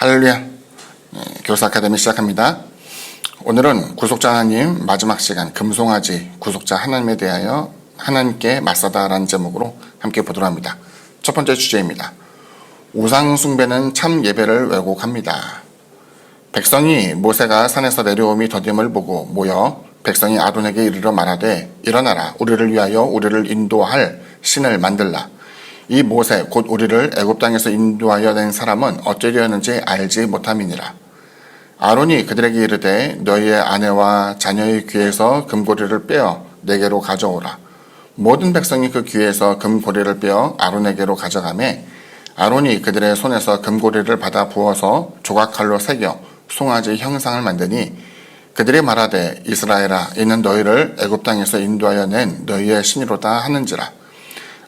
할렐루야. 교사 아카데미 시작합니다. 오늘은 구속자 하나님 마지막 시간 금송아지 구속자 하나님에 대하여 하나님께 맞서다라는 제목으로 함께 보도록 합니다. 첫 번째 주제입니다. 우상 숭배는 참 예배를 왜곡합니다. 백성이 모세가 산에서 내려옴이 더딤을 보고 모여 백성이 아론에게 이르러 말하되 일어나라 우리를 위하여 우리를 인도할 신을 만들라. 이 모세 곧 우리를 애굽 땅에서 인도하여 낸 사람은 어쩌려는지 알지 못함이니라. 아론이 그들에게 이르되 너희의 아내와 자녀의 귀에서 금고리를 빼어 내게로 가져오라. 모든 백성이 그 귀에서 금고리를 빼어 아론에게로 가져가매 아론이 그들의 손에서 금고리를 받아 부어서 조각칼로 새겨 송아지 형상을 만드니 그들이 말하되 이스라엘아 이는 너희를 애굽 땅에서 인도하여 낸 너희의 신이로다 하는지라.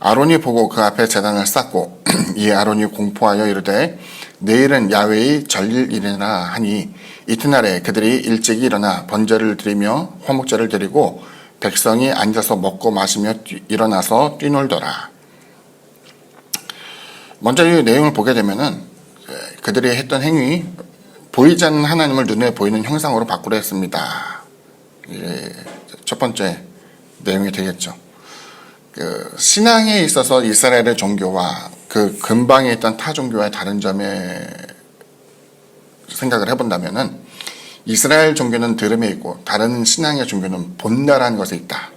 아론이 보고 그 앞에 제단을 쌓고 이 아론이 공포하여 이르되 내일은 야훼의 절일이라 하니 이튿날에 그들이 일찍이 일어나 번제를 드리며 화목제를 드리고 백성이 앉아서 먹고 마시며 일어나서 뛰놀더라. 먼저 이 내용을 보게 되면은 그들이 했던 행위 보이지 않는 하나님을 눈에 보이는 형상으로 바꾸려 했습니다. 첫 번째 내용이 되겠죠. 신앙에 있어서 이스라엘의 종교와 그 근방에 있던 타 종교와의 다른 점에 생각을 해본다면은 이스라엘 종교는 들음에 있고 다른 신앙의 종교는 본다라는 것에 있다.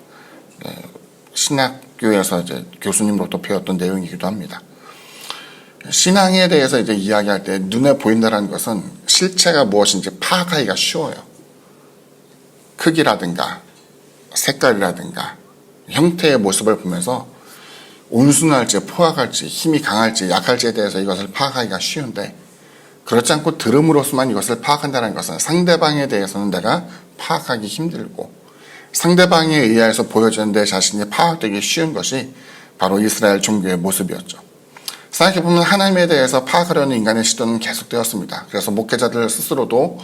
신학교에서 이제 교수님으로부터 배웠던 내용이기도 합니다. 신앙에 대해서 이제 이야기할 때 눈에 보인다라는 것은 실체가 무엇인지 파악하기가 쉬워요. 크기라든가 색깔이라든가 형태의 모습을 보면서 온순할지 포악할지 힘이 강할지 약할지에 대해서 이것을 파악하기가 쉬운데 그렇지 않고 들음으로서만 이것을 파악한다는 것은 상대방에 대해서는 내가 파악하기 힘들고 상대방에 의해서 보여지는 내 자신이 파악되기 쉬운 것이 바로 이스라엘 종교의 모습이었죠. 생각해보면 하나님에 대해서 파악하려는 인간의 시도는 계속되었습니다. 그래서 목회자들 스스로도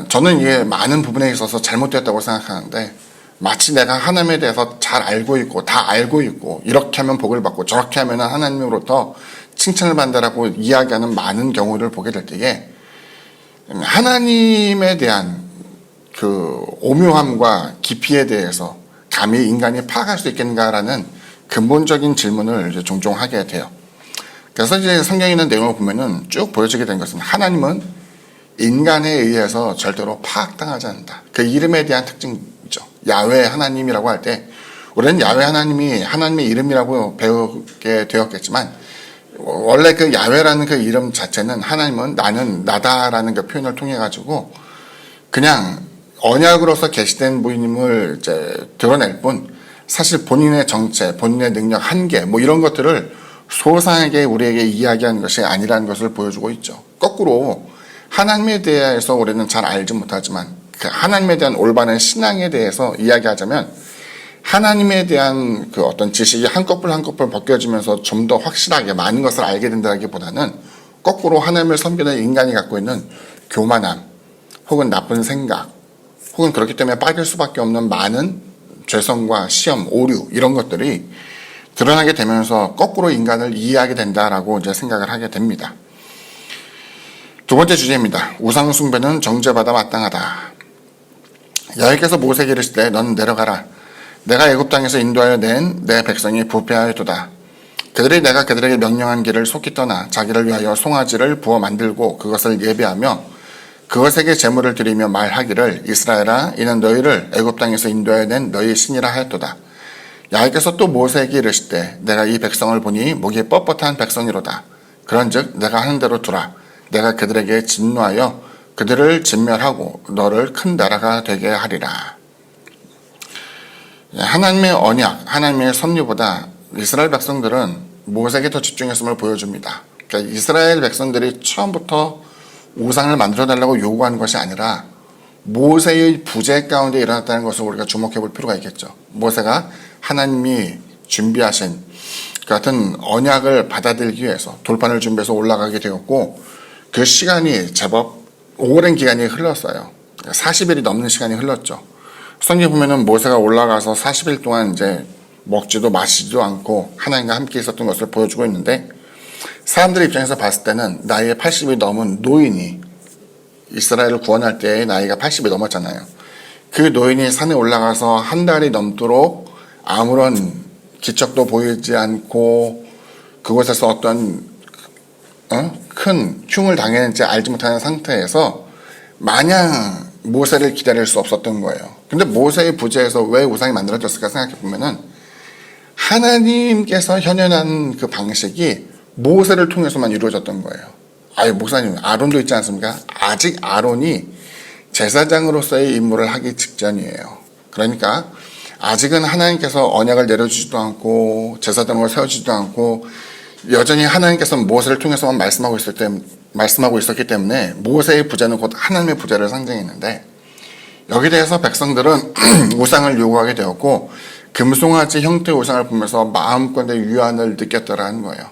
저는 이게 많은 부분에 있어서 잘못되었다고 생각하는데 마치 내가 하나님에 대해서 잘 알고 있고 다 알고 있고 이렇게 하면 복을 받고 저렇게 하면 하나님으로부터 칭찬을 받는다라고 이야기하는 많은 경우를 보게 될 때에 하나님에 대한 그 오묘함과 깊이에 대해서 감히 인간이 파악할 수 있겠는가라는 근본적인 질문을 이제 종종 하게 돼요. 그래서 이제 성경에 있는 내용을 보면은 쭉 보여지게 된 것은 하나님은 인간에 의해서 절대로 파악당하지 않는다. 그 이름에 대한 특징이죠. 야훼 하나님이라고 할 때 우리는 야훼 하나님이 하나님의 이름이라고 배우게 되었겠지만 원래 그 야훼라는 그 이름 자체는 하나님은 나는 나다라는 그 표현을 통해 가지고 그냥 언약으로서 계시된 분임을 이제 드러낼 뿐 사실 본인의 정체, 본인의 능력, 한계 뭐 이런 것들을 소상하게 우리에게 이야기하는 것이 아니라는 것을 보여주고 있죠. 거꾸로 하나님에 대해서 우리는 잘 알지 못하지만 그 하나님에 대한 올바른 신앙에 대해서 이야기하자면 하나님에 대한 그 어떤 지식이 한꺼풀 한꺼풀 벗겨지면서 좀 더 확실하게 많은 것을 알게 된다기보다는 거꾸로 하나님을 섬기는 인간이 갖고 있는 교만함 혹은 나쁜 생각 혹은 그렇기 때문에 빠질 수밖에 없는 많은 죄성과 시험, 오류 이런 것들이 드러나게 되면서 거꾸로 인간을 이해하게 된다라고 이제 생각을 하게 됩니다. 두 번째 주제입니다. 우상 숭배는 정죄받아 마땅하다. 여호와께서 모세에게 이르시되 너는 내려가라. 내가 애굽 땅에서 인도하여 낸 내 백성이 부패하였도다. 그들이 내가 그들에게 명령한 길을 속히 떠나 자기를 위하여 송아지를 부어 만들고 그것을 예배하며 그것에게 제물을 드리며 말하기를 이스라엘아 이는 너희를 애굽 땅에서 인도하여 낸 너희 신이라 하였도다. 여호와께서 또 모세에게 이르시되 내가 이 백성을 보니 목이 뻣뻣한 백성이로다. 그런즉 내가 하는 대로 두라. 내가 그들에게 진노하여 그들을 진멸하고 너를 큰 나라가 되게 하리라. 하나님의 언약, 하나님의 섭리보다 이스라엘 백성들은 모세에게 더 집중했음을 보여줍니다. 그러니까 이스라엘 백성들이 처음부터 우상을 만들어달라고 요구하는 것이 아니라 모세의 부재 가운데 일어났다는 것을 우리가 주목해 볼 필요가 있겠죠. 모세가 하나님이 준비하신 그 같은 언약을 받아들이기 위해서 돌판을 준비해서 올라가게 되었고 그 시간이 제법 오랜 기간이 흘렀어요. 40일이 넘는 시간이 흘렀죠. 성경에 보면은 모세가 올라가서 40일 동안 이제 먹지도 마시지도 않고 하나님과 함께 있었던 것을 보여주고 있는데 사람들 입장에서 봤을 때는 나이에 80이 넘은 노인이 이스라엘을 구원할 때의 나이가 80이 넘었잖아요. 그 노인이 산에 올라가서 한 달이 넘도록 아무런 기척도 보이지 않고 그곳에서 어떤 큰 흉을 당했는지 알지 못하는 상태에서 마냥 모세를 기다릴 수 없었던 거예요. 근데 모세의 부재에서 왜 우상이 만들어졌을까 생각해 보면은 하나님께서 현현한 그 방식이 모세를 통해서만 이루어졌던 거예요. 아유, 목사님, 아론도 있지 않습니까? 아직 아론이 제사장으로서의 임무를 하기 직전이에요. 그러니까 아직은 하나님께서 언약을 내려주지도 않고 제사장으로 세워주지도 않고 여전히 하나님께서는 모세를 통해서만 말씀하고 있었기 때문에 모세의 부재는 곧 하나님의 부재를 상징했는데 여기에 대해서 백성들은 우상을 요구하게 되었고 금송아지 형태의 우상을 보면서 마음껏의 유한을 느꼈더라는 거예요.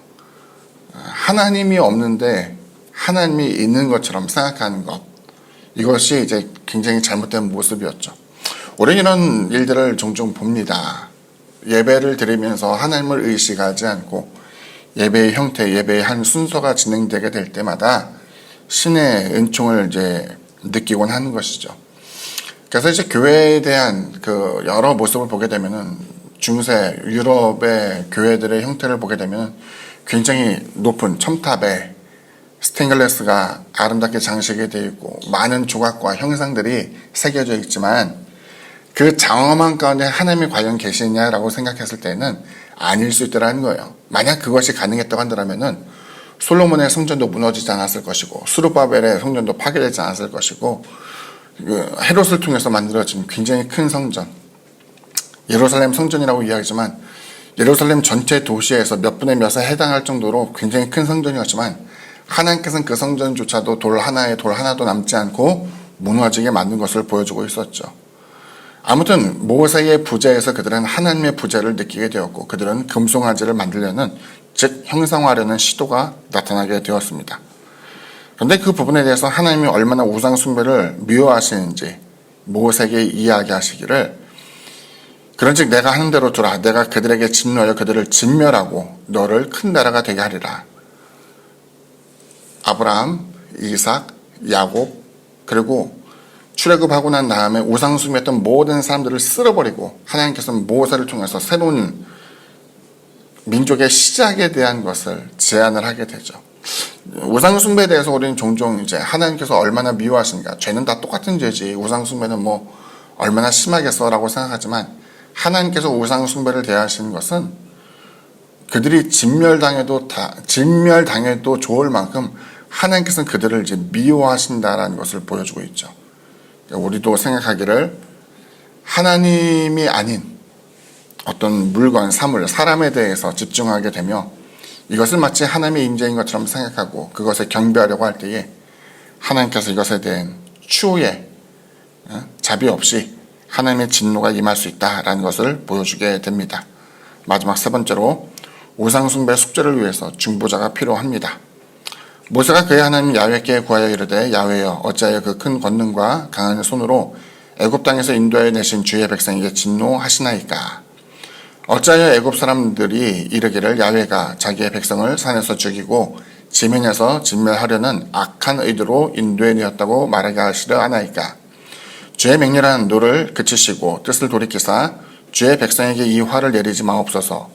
하나님이 없는데 하나님이 있는 것처럼 생각하는 것, 이것이 이제 굉장히 잘못된 모습이었죠. 우리는 이런 일들을 종종 봅니다. 예배를 드리면서 하나님을 의식하지 않고 예배의 형태, 예배의 한 순서가 진행되게 될 때마다 신의 은총을 이제 느끼곤 하는 것이죠. 그래서 이제 교회에 대한 그 여러 모습을 보게 되면은 중세 유럽의 교회들의 형태를 보게 되면 굉장히 높은 첨탑에 스테인글레스가 아름답게 장식이 되어 있고 많은 조각과 형상들이 새겨져 있지만 그 장엄한 가운데 하나님이 과연 계시냐라고 생각했을 때는 아닐 수 있다는 거예요. 만약 그것이 가능했다고 한다면은 솔로몬의 성전도 무너지지 않았을 것이고 스룹바벨의 성전도 파괴되지 않았을 것이고 헤롯을 통해서 만들어진 굉장히 큰 성전, 예루살렘 성전이라고 이야기하지만 예루살렘 전체 도시에서 몇 분의 몇에 해당할 정도로 굉장히 큰 성전이었지만 하나님께서는 그 성전조차도 돌 하나도 남지 않고 무너지게 만든 것을 보여주고 있었죠. 아무튼 모세의 부재에서 그들은 하나님의 부재를 느끼게 되었고 그들은 금송아지를 만들려는, 즉 형상화하려는 시도가 나타나게 되었습니다. 그런데 그 부분에 대해서 하나님이 얼마나 우상 숭배를 미워하시는지 모세에게 이야기하시기를, 그런즉 내가 하는 대로 두라. 내가 그들에게 진노하여 그들을 진멸하고 너를 큰 나라가 되게 하리라. 아브라함, 이삭, 야곱, 그리고 출애굽하고 난 다음에 우상 숭배했던 모든 사람들을 쓸어버리고 하나님께서는 모세를 통해서 새로운 민족의 시작에 대한 것을 제안을 하게 되죠. 우상 숭배에 대해서 우리는 종종 이제 하나님께서 얼마나 미워하신가, 죄는 다 똑같은 죄지 우상 숭배는 뭐 얼마나 심하겠어라고 생각하지만 하나님께서 우상 숭배를 대하시는 것은 그들이 진멸당해도 좋을 만큼 하나님께서는 그들을 이제 미워하신다라는 것을 보여주고 있죠. 우리도 생각하기를 하나님이 아닌 어떤 물건, 사물, 사람에 대해서 집중하게 되며 이것을 마치 하나님의 임재인 것처럼 생각하고 그것에 경배하려고 할 때에 하나님께서 이것에 대한 추후에 자비 없이 하나님의 진노가 임할 수 있다라는 것을 보여주게 됩니다. 마지막 세 번째로 우상숭배 숙제를 위해서 중보자가 필요합니다. 모세가 그의 하나님 야훼께 구하여 이르되 야훼여 어찌하여 그 큰 권능과 강한 손으로 애굽 땅에서 인도하여 내신 주의 백성에게 진노하시나이까. 어찌하여 애굽 사람들이 이르기를 야훼가 자기의 백성을 산에서 죽이고 지면에서 진멸하려는 악한 의도로 인도해 내었다고 말하게 하시려 하나이까. 주의 맹렬한 노를 그치시고 뜻을 돌이키사 주의 백성에게 이 화를 내리지 마옵소서.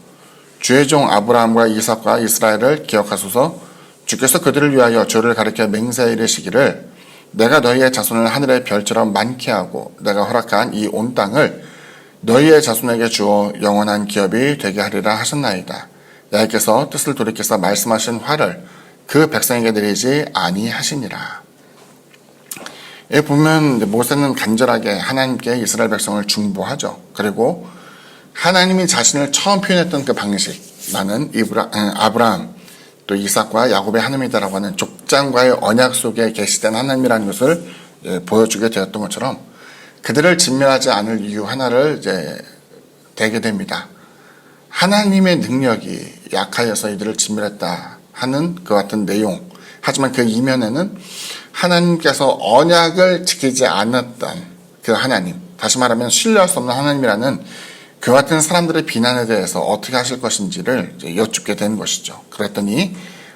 주의 종 아브라함과 이삭과 이스라엘을 기억하소서. 주께서 그들을 위하여 저를 가리켜 맹세하여 이르시기를 내가 너희의 자손을 하늘의 별처럼 많게 하고 내가 허락한 이 온 땅을 너희의 자손에게 주어 영원한 기업이 되게 하리라 하셨나이다. 야훼께서 뜻을 돌이켜서 말씀하신 화를 그 백성에게 내리지 아니하시니라. 예, 보면 모세는 간절하게 하나님께 이스라엘 백성을 중보하죠. 그리고 하나님이 자신을 처음 표현했던 그 방식, 나는 아브라함 또 이삭과 야곱의 하나님이다라고 하는 족장과의 언약 속에 계시된 하나님이라는 것을 보여주게 되었던 것처럼 그들을 진멸하지 않을 이유 하나를 이제 대게 됩니다. 하나님의 능력이 약하여서 이들을 진멸했다 하는 그 같은 내용. 하지만 그 이면에는 하나님께서 언약을 지키지 않았던 그 하나님, 다시 말하면 신뢰할 수 없는 하나님이라는 그 같은 사람들의 비난에 대해서 어떻게 하실 것인지를 여쭙게 된 것이죠. 그랬더니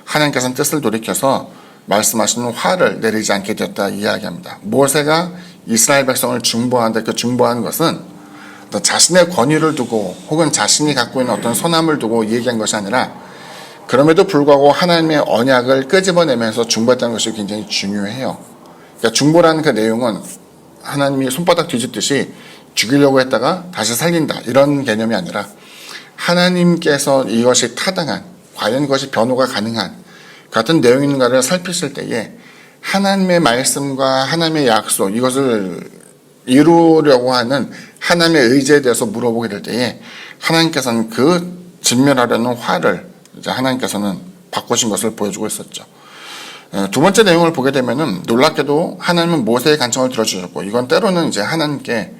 하나님께서는 뜻을 돌이켜서 말씀하시는 화를 내리지 않게 되었다 이야기합니다. 모세가 이스라엘 백성을 중보하는데 그 중보하는 것은 자신의 권위를 두고 혹은 자신이 갖고 있는 어떤 선함을 두고 얘기한 것이 아니라 그럼에도 불구하고 하나님의 언약을 끄집어내면서 중보했다는 것이 굉장히 중요해요. 그러니까 중보라는 그 내용은 하나님이 손바닥 뒤집듯이 죽이려고 했다가 다시 살린다 이런 개념이 아니라 하나님께서 이것이 타당한 과연 이것이 변호가 가능한 같은 내용인가를 살피실 때에 하나님의 말씀과 하나님의 약속 이것을 이루려고 하는 하나님의 의지에 대해서 물어보게 될 때에 하나님께서는 그 진멸하려는 화를 이제 하나님께서는 바꾸신 것을 보여주고 있었죠. 두 번째 내용을 보게 되면은 놀랍게도 하나님은 모세의 간청을 들어주셨고 이건 때로는 이제 하나님께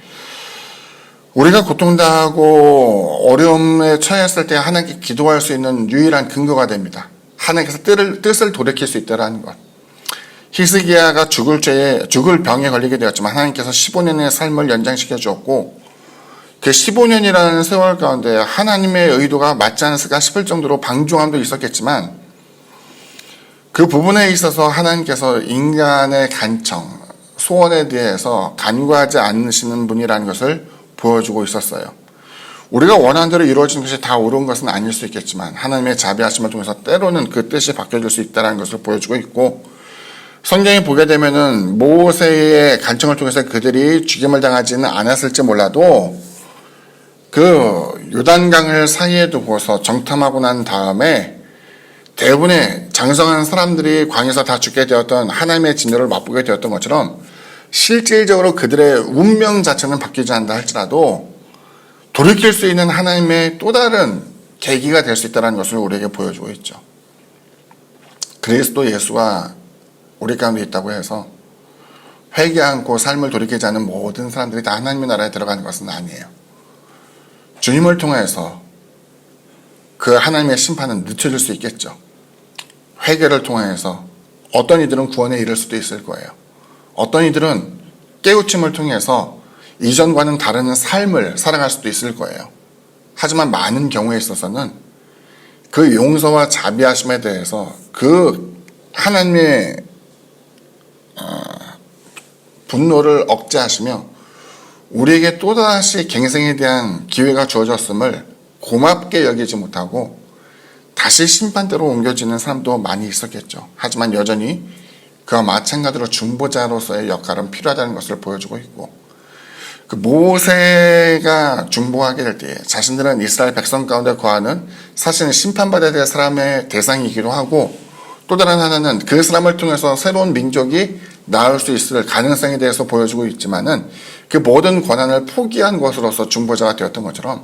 우리가 고통당하고 어려움에 처했을 때 하나님께 기도할 수 있는 유일한 근거가 됩니다. 하나님께서 뜻을 돌이킬 수 있다라는 것. 히스기야가 죽을 병에 걸리게 되었지만 하나님께서 15년의 삶을 연장시켜 주었고 그 15년이라는 세월 가운데 하나님의 의도가 맞지 않았을까 싶을 정도로 방종함도 있었겠지만 그 부분에 있어서 하나님께서 인간의 간청, 소원에 대해서 간과하지 않으시는 분이라는 것을 보여주고 있었어요. 우리가 원하는 대로 이루어진 것이 다 옳은 것은 아닐 수 있겠지만 하나님의 자비하심을 통해서 때로는 그 뜻이 바뀌어질 수 있다는 것을 보여주고 있고 성경에 보게 되면은 모세의 간청을 통해서 그들이 죽임을 당하지는 않았을지 몰라도 그 요단강을 사이에 두고서 정탐하고 난 다음에 대부분의 장성한 사람들이 광야에서 다 죽게 되었던 하나님의 진노를 맛보게 되었던 것처럼 실질적으로 그들의 운명 자체는 바뀌지 않는다 할지라도 돌이킬 수 있는 하나님의 또 다른 계기가 될 수 있다는 것을 우리에게 보여주고 있죠. 그리스도 예수가 우리 가운데 있다고 해서 회개 않고 삶을 돌이키지 않는 모든 사람들이 다 하나님의 나라에 들어가는 것은 아니에요. 주님을 통해서 그 하나님의 심판은 늦춰질 수 있겠죠. 회개를 통해서 어떤 이들은 구원에 이를 수도 있을 거예요. 어떤 이들은 깨우침을 통해서 이전과는 다른 삶을 살아갈 수도 있을 거예요. 하지만 많은 경우에 있어서는 그 용서와 자비하심에 대해서 그 하나님의 분노를 억제하시며 우리에게 또다시 갱생에 대한 기회가 주어졌음을 고맙게 여기지 못하고 다시 심판대로 옮겨지는 사람도 많이 있었겠죠. 하지만 여전히 그와 마찬가지로 중보자로서의 역할은 필요하다는 것을 보여주고 있고 그 모세가 중보하게 될 때 자신들은 이스라엘 백성 가운데 거하는 사실은 심판받아야 될 사람의 대상이기도 하고 또 다른 하나는 그 사람을 통해서 새로운 민족이 나올 수 있을 가능성에 대해서 보여주고 있지만은 그 모든 권한을 포기한 것으로서 중보자가 되었던 것처럼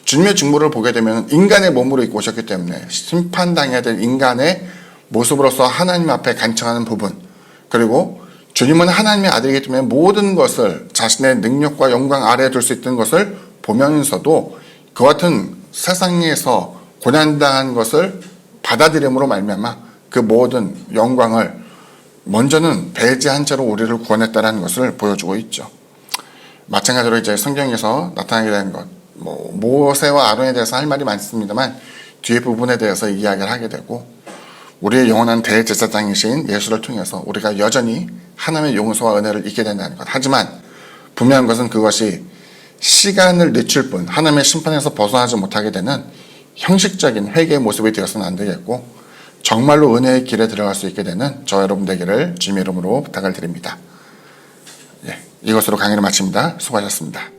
주님의 중보를 보게 되면 인간의 몸으로 입고 오셨기 때문에 심판당해야 될 인간의 모습으로서 하나님 앞에 간청하는 부분 그리고 주님은 하나님의 아들이기 때문에 모든 것을 자신의 능력과 영광 아래에 둘 수 있는 것을 보면서도 그 같은 세상에서 고난당한 것을 받아들임으로 말미암아 그 모든 영광을 먼저는 배제한 채로 우리를 구원했다는 것을 보여주고 있죠. 마찬가지로 이제 성경에서 나타나게 된 것, 모세와 아론에 대해서 할 말이 많습니다만 뒤에 부분에 대해서 이야기를 하게 되고 우리의 영원한 대제사장이신 예수를 통해서 우리가 여전히 하나님의 용서와 은혜를 잊게 된다는 것. 하지만 분명한 것은 그것이 시간을 늦출 뿐 하나님의 심판에서 벗어나지 못하게 되는 형식적인 회개의 모습이 되어서는 안 되겠고 정말로 은혜의 길에 들어갈 수 있게 되는 저와 여러분 되기를 주님의 이름으로 부탁을 드립니다. 이것으로 강의를 마칩니다. 수고하셨습니다.